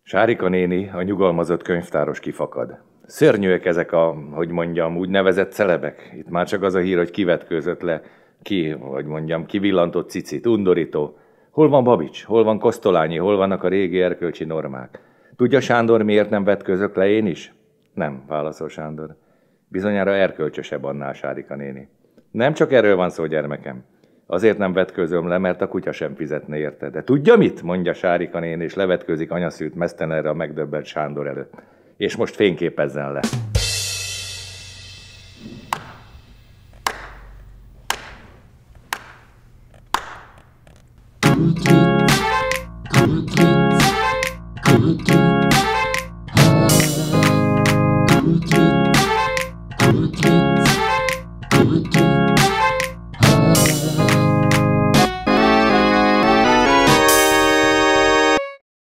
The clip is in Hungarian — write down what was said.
Sárika néni, a nyugalmazott könyvtáros kifakad. Szörnyűek ezek a, hogy mondjam, úgynevezett celebek. Itt már csak az a hír, hogy kivetkőzött le, kivillantott cicit, undorító. Hol van Babics? Hol van Kosztolányi? Hol vannak a régi erkölcsi normák? Tudja Sándor, miért nem vetkőzök le én is? Nem, válaszol Sándor. Bizonyára erkölcsösebb annál, Sárika néni. Nem csak erről van szó, gyermekem. Azért nem vetkőzöm le, mert a kutya sem fizetne érte. De tudja mit? Mondja Sárika néni, és levetkőzik anyaszült mesztelenre a megdöbbent Sándor előtt. És most fényképezzen le.